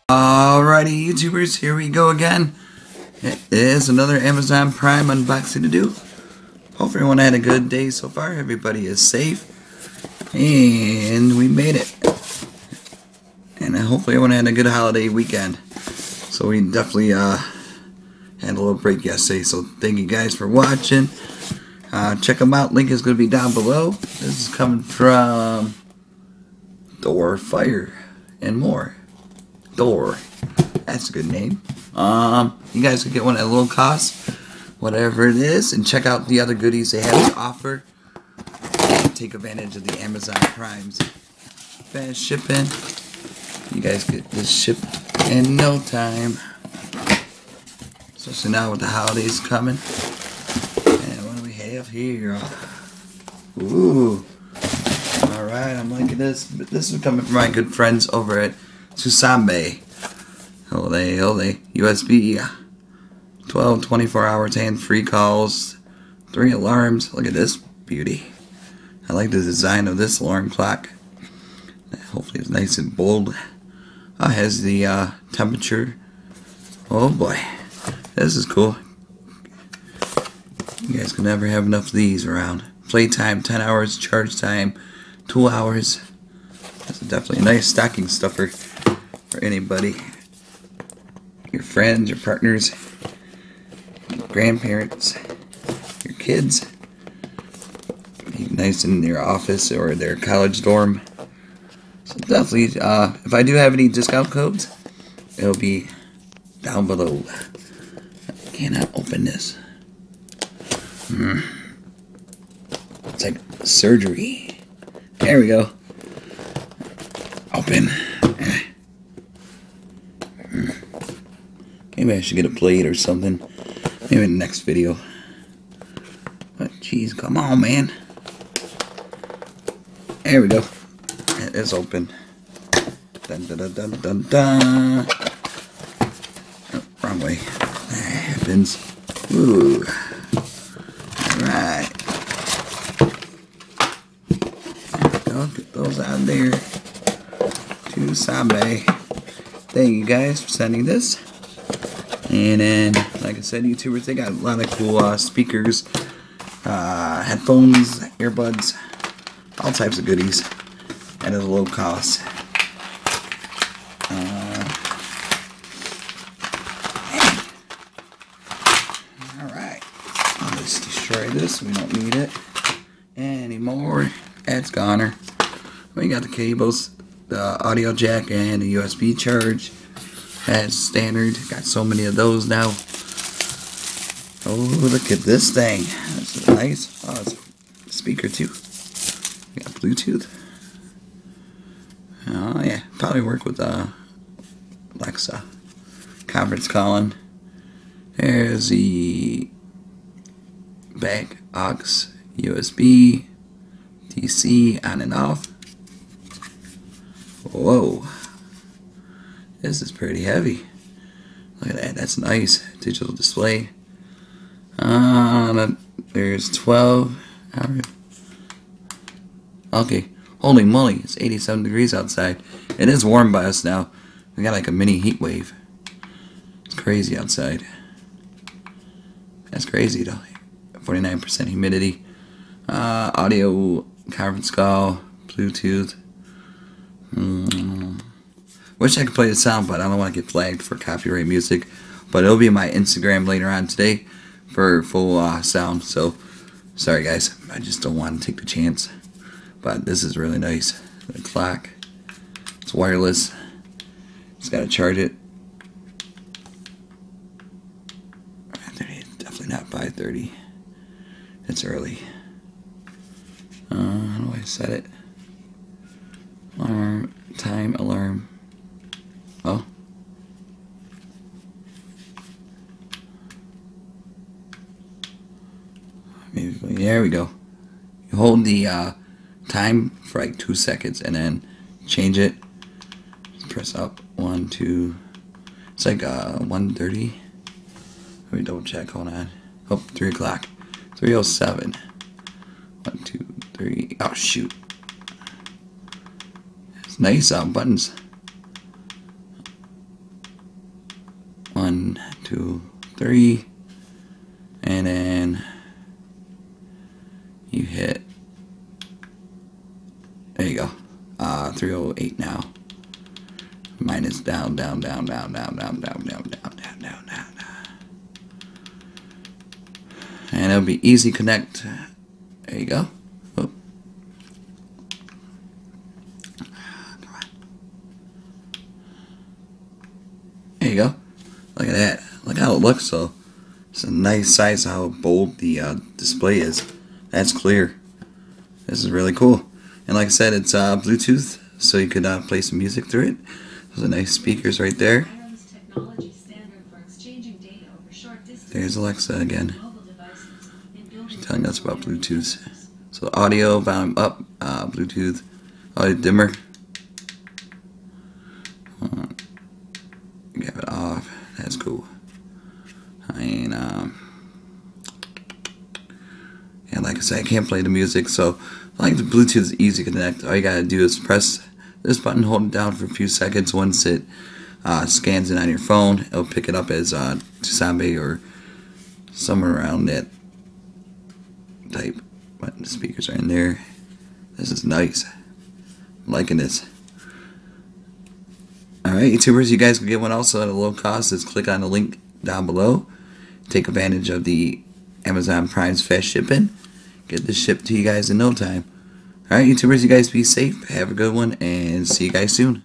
Alrighty, YouTubers, here we go again. It is another Amazon Prime unboxing to do. Hope everyone had a good day so far. Everybody is safe. And we made it. And hopefully everyone had a good holiday weekend. So we definitely had a little break yesterday. So thank you guys for watching. Check them out. Link is going to be down below. This is coming from Door, Fire, and More. Door. That's a good name. You guys can get one at a little cost, whatever it is, and check out the other goodies they have to offer. And take advantage of the Amazon Prime's fast shipping. You guys get this shipped in no time. Especially now with the holidays coming. And what do we have here? Ooh. Alright, I'm liking this. But this is coming from my good friends over at Tsumbay. Ole. USB 12 24 hours hand-free calls, 3 alarms. Look at this beauty. I like the design of this alarm clock. Hopefully it's nice and bold. It has the temperature. Oh boy, this is cool. You guys can never have enough of these around. Playtime 10 hours, charge time 2 hours. That's definitely a nice stocking stuffer for anybody. Your friends, your partners, your grandparents, your kids. Be nice in their office or their college dorm. So definitely, if I do have any discount codes, it'll be down below. I cannot open this. It's like surgery. There we go. Open. Maybe I should get a plate or something. Maybe in the next video. But jeez, come on, man. There we go. It is open. Dun dun dun dun dun dun. Oh, wrong way. That happens. Ooh. Alright. There we go. Get those out there. To Tsumbay. Thank you guys for sending this. And then, like I said, YouTubers, they got a lot of cool speakers, headphones, earbuds, all types of goodies at a low cost. Alright, I'll just destroy this. We don't need it anymore. It's goner. We got the cables, the audio jack, and the USB charge. As standard. Got so many of those now. Oh, look at this thing. That's nice. Oh, it's a speaker too. We got Bluetooth. Oh yeah, probably work with Alexa. Conference calling. There's the back aux, USB, DC on and off. Whoa. This is pretty heavy. Look at that. That's nice. Digital display. There's 12 hours. Okay. Holy moly. It's 87 degrees outside. It is warm by us now. We got like a mini heat wave. It's crazy outside. That's crazy though. 49% humidity. Audio conference call. Bluetooth. Wish I could play the sound, but I don't want to get flagged for copyright music. But it'll be in my Instagram later on today for full sound. So, sorry guys, I just don't want to take the chance. But this is really nice. The clock. It's wireless. Just gotta charge it. Definitely not 5:30. It's early. How do I set it? Alarm. Time alarm. Oh. Maybe, there we go. You hold the time for like 2 seconds and then change it. Just press up. 1, 2. It's like 1:30. Let me double check. Hold on. Oh, 3 o'clock. 3:07. 1, 2, 3. Oh shoot. It's nice buttons. 1, 2, 3, and then you hit, there you go, 308 now. Mine is down, down, down, down, down, down, down, down, down, down, down, down. And it'll be easy connect. There you go. Oh. Come on. There you go. Look at that. Look how it looks. So it's a nice size. How bold the display is. That's clear. This is really cool. And like I said, it's Bluetooth, so you could play some music through it. Those are nice speakers right there. There's Alexa again. She's telling us about Bluetooth. So audio, volume up, Bluetooth, audio dimmer. Get it off. That's cool. And like I said, I can't play the music, so like the Bluetooth is easy to connect. All you gotta do is press this button, hold it down for a few seconds. Once it scans it on your phone, it'll pick it up as Tsumbay or somewhere around that type. But the speakers are in there. This is nice. I'm liking this. Alright, YouTubers, you guys can get one also at a low cost. Just click on the link down below. Take advantage of the Amazon Prime's fast shipping. Get this shipped to you guys in no time. Alright, YouTubers, you guys be safe. Have a good one, and see you guys soon.